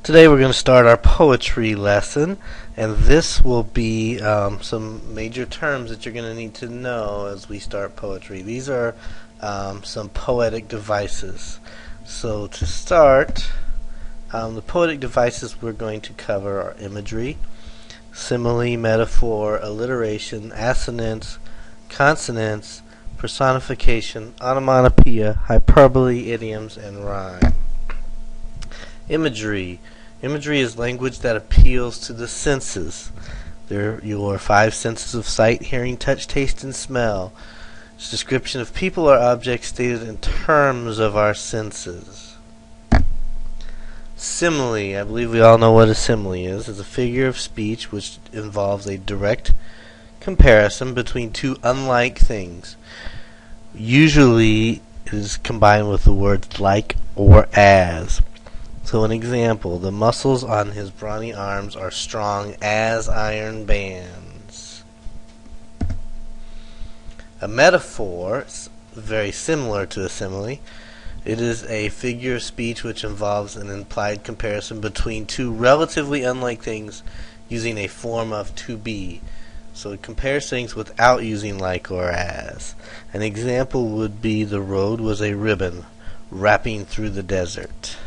Today we're going to start our poetry lesson, and this will be some major terms that you're going to need to know as we start poetry. These are some poetic devices. So to start, the poetic devices we're going to cover are imagery, simile, metaphor, alliteration, assonance, consonance, personification, onomatopoeia, hyperbole, idioms, and rhyme. Imagery. Imagery is language that appeals to the senses. They're your five senses of sight, hearing, touch, taste, and smell. It's a description of people or objects stated in terms of our senses. Simile. I believe we all know what a simile is. It's a figure of speech which involves a direct comparison between two unlike things. Usually it is combined with the words like or as. So an example, the muscles on his brawny arms are strong as iron bands. A metaphor is very similar to a simile. It is a figure of speech which involves an implied comparison between two relatively unlike things using a form of to be. So it compares things without using like or as. An example would be the road was a ribbon wrapping through the desert.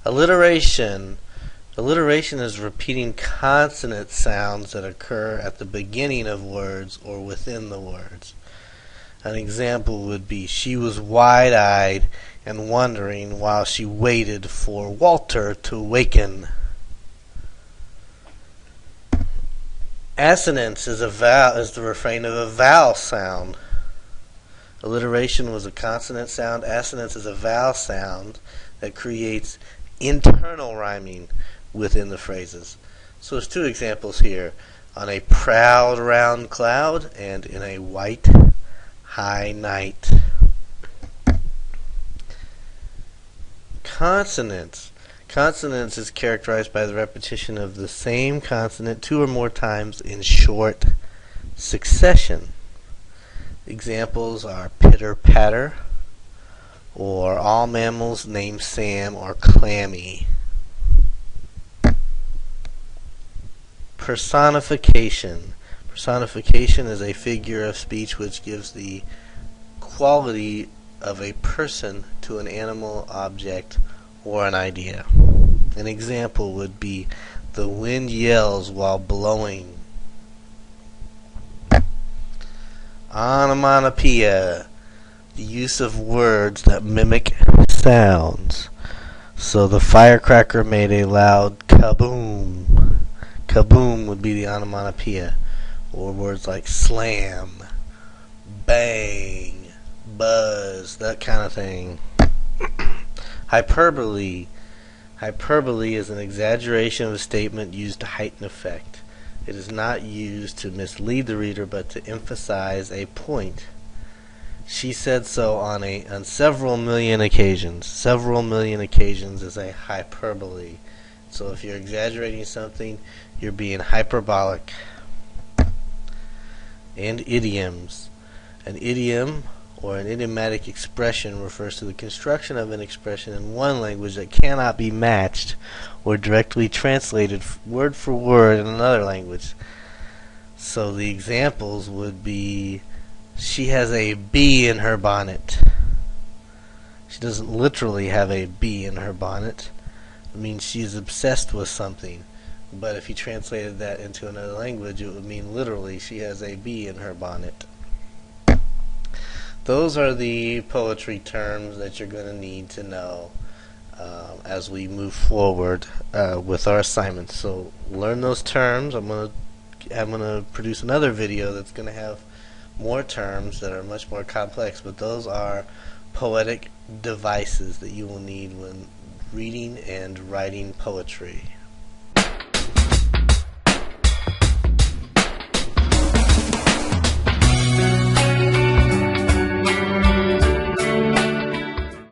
Alliteration. Alliteration is repeating consonant sounds that occur at the beginning of words or within the words. An example would be, she was wide-eyed and wondering while she waited for Walter to waken. Assonance is the refrain of a vowel sound. Alliteration was a consonant sound. Assonance is a vowel sound that creates internal rhyming within the phrases. So there's two examples here. On a proud round cloud and in a white high night. Consonants. Consonance is characterized by the repetition of the same consonant two or more times in short succession. Examples are pitter patter, or all mammals named Sam are clammy. Personification. Personification is a figure of speech which gives the quality of a person to an animal, object, or an idea. An example would be, the wind yells while blowing. Onomatopoeia. The use of words that mimic sounds. So the firecracker made a loud kaboom. Kaboom would be the onomatopoeia. Or words like slam, bang, buzz, that kind of thing. Hyperbole. Hyperbole is an exaggeration of a statement used to heighten effect. It is not used to mislead the reader, but to emphasize a point. She said so on several million occasions. Several million occasions is a hyperbole. So if you're exaggerating something, you're being hyperbolic. And idioms. An idiom or an idiomatic expression refers to the construction of an expression in one language that cannot be matched or directly translated word for word in another language. So the examples would be, she has a bee in her bonnet. She doesn't literally have a bee in her bonnet. It means she's obsessed with something. But if you translated that into another language, it would mean literally she has a bee in her bonnet. Those are the poetry terms that you're going to need to know as we move forward with our assignments. So learn those terms. I'm going to produce another video that's going to have more terms that are much more complex, but those are poetic devices that you will need when reading and writing poetry.